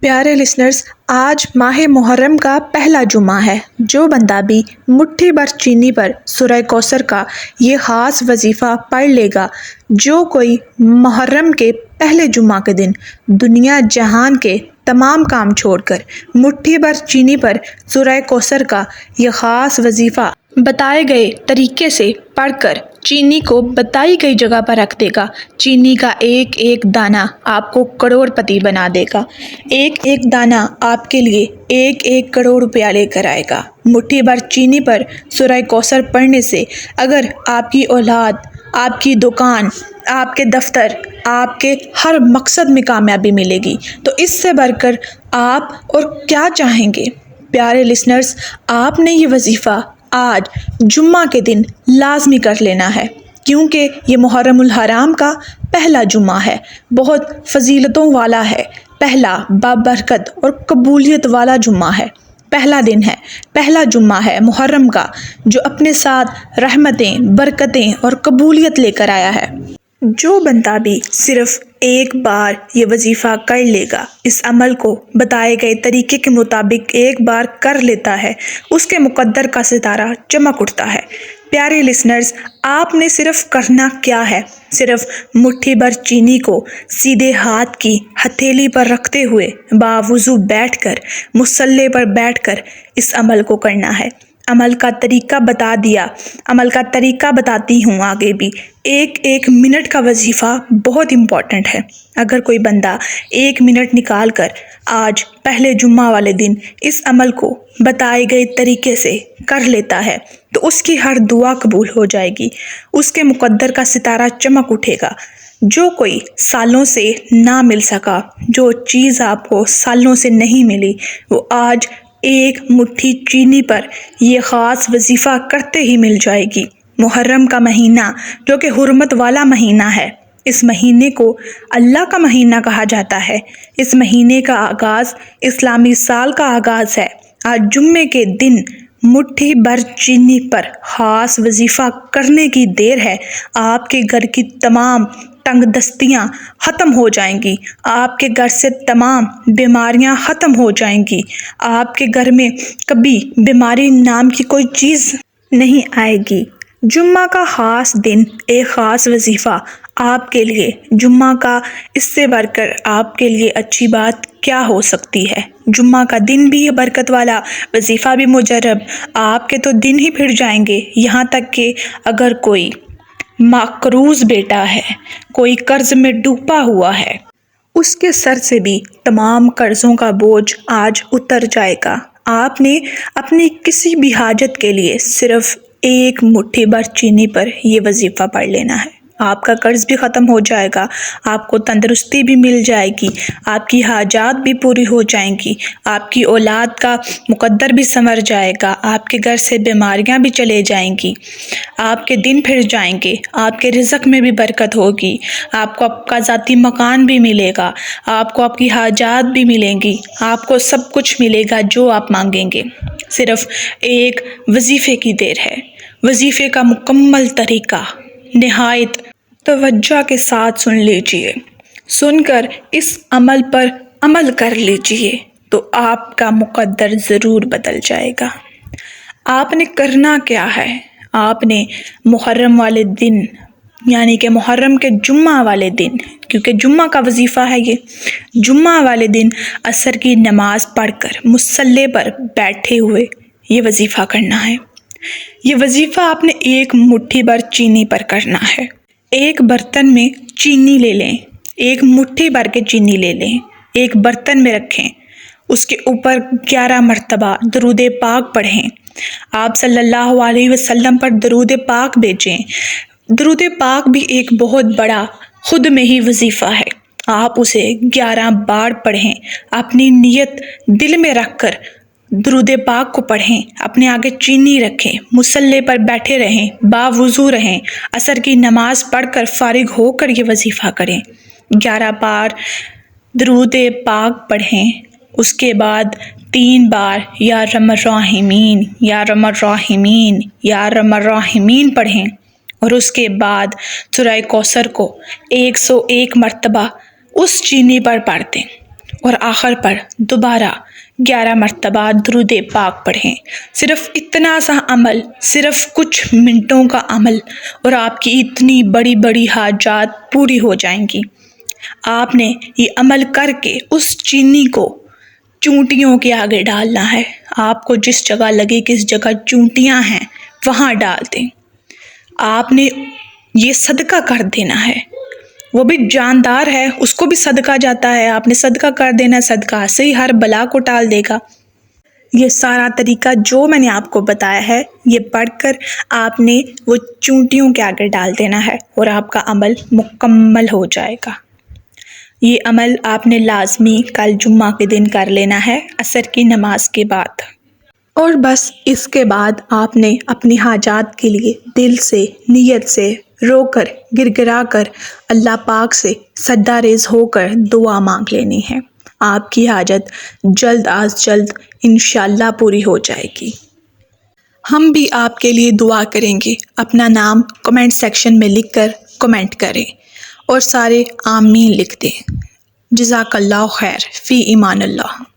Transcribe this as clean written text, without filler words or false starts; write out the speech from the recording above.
پیارے لسنرز، آج ماہ محرم کا پہلا جمعہ ہے۔ جو بندہ بھی مٹھی بھر چینی پر سورہ کوثر کا یہ خاص وظیفہ پڑھ لے گا، جو کوئی محرم کے پہلے جمعہ کے دن دنیا جہان کے تمام کام چھوڑ کر مٹھی بھر چینی پر سورہ کوثر کا یہ خاص وظیفہ بتائے گئے طریقے سے پڑھ کر چینی کو بتائی گئی جگہ پر رکھ دے گا، چینی کا ایک ایک دانہ آپ کو کروڑ پتی بنا دے گا۔ ایک ایک دانہ آپ کے لیے ایک ایک کروڑ روپیہ لے کر آئے گا۔ مٹھی بھر چینی پر سورہ کوثر پڑھنے سے اگر آپ کی اولاد، آپ کی دکان، آپ کے دفتر، آپ کے ہر مقصد میں کامیابی ملے گی، تو اس سے بڑھ کر آپ اور کیا چاہیں گے؟ پیارے لسنرز، آپ نے یہ وظیفہ آج جمعہ کے دن لازمی کر لینا ہے، کیونکہ یہ محرم الحرام کا پہلا جمعہ ہے، بہت فضیلتوں والا ہے، پہلا بابرکت اور قبولیت والا جمعہ ہے، پہلا دن ہے، پہلا جمعہ ہے محرم کا، جو اپنے ساتھ رحمتیں، برکتیں اور قبولیت لے کر آیا ہے۔ جو بندہ بھی صرف ایک بار یہ وظیفہ کر لے گا، اس عمل کو بتائے گئے طریقے کے مطابق ایک بار کر لیتا ہے، اس کے مقدر کا ستارہ چمک اٹھتا ہے۔ پیارے لسنرز، آپ نے صرف کرنا کیا ہے؟ صرف مٹھی بھر چینی کو سیدھے ہاتھ کی ہتھیلی پر رکھتے ہوئے باوضو بیٹھ کر، مصلی پر بیٹھ کر اس عمل کو کرنا ہے۔ عمل کا طریقہ بتا دیا، عمل کا طریقہ بتاتی ہوں آگے بھی۔ ایک ایک منٹ کا وظیفہ بہت امپورٹنٹ ہے۔ اگر کوئی بندہ 1 منٹ نکال کر آج پہلے جمعہ والے دن اس عمل کو بتائے گئے طریقے سے کر لیتا ہے، تو اس کی ہر دعا قبول ہو جائے گی، اس کے مقدر کا ستارہ چمک اٹھے گا۔ جو کوئی سالوں سے نہ مل سکا، جو چیز آپ کو سالوں سے نہیں ملی، وہ آج ایک مٹھی چینی پر یہ خاص وظیفہ کرتے ہی مل جائے گی۔ محرم کا مہینہ جو کہ حرمت والا مہینہ ہے، اس مہینے کو اللہ کا مہینہ کہا جاتا ہے۔ اس مہینے کا آغاز اسلامی سال کا آغاز ہے۔ آج جمعے کے دن مٹھی بھر چینی پر خاص وظیفہ کرنے کی دیر ہے۔ آپ کے گھر کی تمام تنگ دستیاں ختم ہو جائیں گی، آپ کے گھر سے تمام بیماریاں ختم ہو جائیں گی، آپ کے گھر میں کبھی بیماری نام کی کوئی چیز نہیں آئے گی۔ جمعہ کا خاص دن، ایک خاص وظیفہ آپ کے لیے، جمعہ کا اس سے بڑھ کر آپ کے لیے اچھی بات کیا ہو سکتی ہے؟ جمعہ کا دن بھی برکت والا، وظیفہ بھی مجرب، آپ کے تو دن ہی پھر جائیں گے۔ یہاں تک کہ اگر کوئی مقروض بیٹا ہے، کوئی قرض میں ڈوبا ہوا ہے، اس کے سر سے بھی تمام قرضوں کا بوجھ آج اتر جائے گا۔ آپ نے اپنی کسی بھی حاجت کے لیے صرف ایک مٹھی بھر چینی پر یہ وظیفہ پڑھ لینا ہے، آپ کا قرض بھی ختم ہو جائے گا، آپ کو تندرستی بھی مل جائے گی، آپ کی حاجات بھی پوری ہو جائیں گی، آپ کی اولاد کا مقدر بھی سنور جائے گا، آپ کے گھر سے بیماریاں بھی چلے جائیں گی، آپ کے دن پھر جائیں گے، آپ کے رزق میں بھی برکت ہوگی، آپ کو آپ کا ذاتی مکان بھی ملے گا، آپ کو آپ کی حاجات بھی ملیں گی، آپ کو سب کچھ ملے گا جو آپ مانگیں گے۔ صرف ایک وظیفے کی دیر ہے۔ وظیفے کا مکمل طریقہ نہایت توجہ کے ساتھ سن لیجئے، سن کر اس عمل پر عمل کر لیجئے، تو آپ کا مقدر ضرور بدل جائے گا۔ آپ نے کرنا کیا ہے؟ آپ نے محرم والے دن، یعنی کہ محرم کے جمعہ والے دن، کیونکہ جمعہ کا وظیفہ ہے یہ، جمعہ والے دن عصر کی نماز پڑھ کر مصلی پر بیٹھے ہوئے یہ وظیفہ کرنا ہے۔ یہ وظیفہ آپ نے ایک مٹھی بھر چینی پر کرنا ہے۔ ایک برتن میں چینی لے لیں، ایک مٹھی بھر کے چینی لے لیں، ایک برتن میں رکھیں، اس کے اوپر 11 مرتبہ درود پاک پڑھیں، آپ صلی اللہ علیہ وسلم پر درود پاک بھیجیں۔ درود پاک بھی ایک بہت بڑا خود میں ہی وظیفہ ہے، آپ اسے 11 بار پڑھیں، اپنی نیت دل میں رکھ کر درود پاک کو پڑھیں، اپنے آگے چینی رکھیں، مصلی پر بیٹھے رہیں، باوضو رہیں، عصر کی نماز پڑھ کر فارغ ہو کر یہ وظیفہ کریں۔ 11 بار درود پاک پڑھیں، اس کے بعد 3 بار یا ارحم الراحمین، یا ارحم الراحمین، یا ارحم الراحمین پڑھیں، اور اس کے بعد سورہ کوثر کو 101 مرتبہ اس چینی پر پڑھ دیں، اور آخر پر دوبارہ 11 مرتبہ درود پاک پڑھیں۔ صرف اتنا سا عمل، صرف کچھ منٹوں کا عمل، اور آپ کی اتنی بڑی بڑی حاجات پوری ہو جائیں گی۔ آپ نے یہ عمل کر کے اس چینی کو چونٹیوں کے آگے ڈالنا ہے۔ آپ کو جس جگہ لگے کس جگہ چونٹیاں ہیں وہاں ڈال دیں۔ آپ نے یہ صدقہ کر دینا ہے، وہ بھی جاندار ہے، اس کو بھی صدقہ جاتا ہے، آپ نے صدقہ کر دینا ہے، صدقہ سے ہی ہر بلا کو ٹال دے گا۔ یہ سارا طریقہ جو میں نے آپ کو بتایا ہے، یہ پڑھ کر آپ نے وہ چونٹیوں کے آگے ڈال دینا ہے اور آپ کا عمل مکمل ہو جائے گا۔ یہ عمل آپ نے لازمی کل جمعہ کے دن کر لینا ہے، عصر کی نماز کے بعد۔ اور بس اس کے بعد آپ نے اپنی حاجات کے لیے دل سے، نیت سے، رو کر، گر گرا کر، اللہ پاک سے سجدہ ریز ہو کر دعا مانگ لینی ہے۔ آپ کی حاجت جلد از جلد انشاءاللہ پوری ہو جائے گی۔ ہم بھی آپ کے لیے دعا کریں گے۔ اپنا نام کمنٹ سیکشن میں لکھ کر کمنٹ کریں اور سارے آمین لکھ دیں۔ جزاک اللہ خیر، فی امان اللہ۔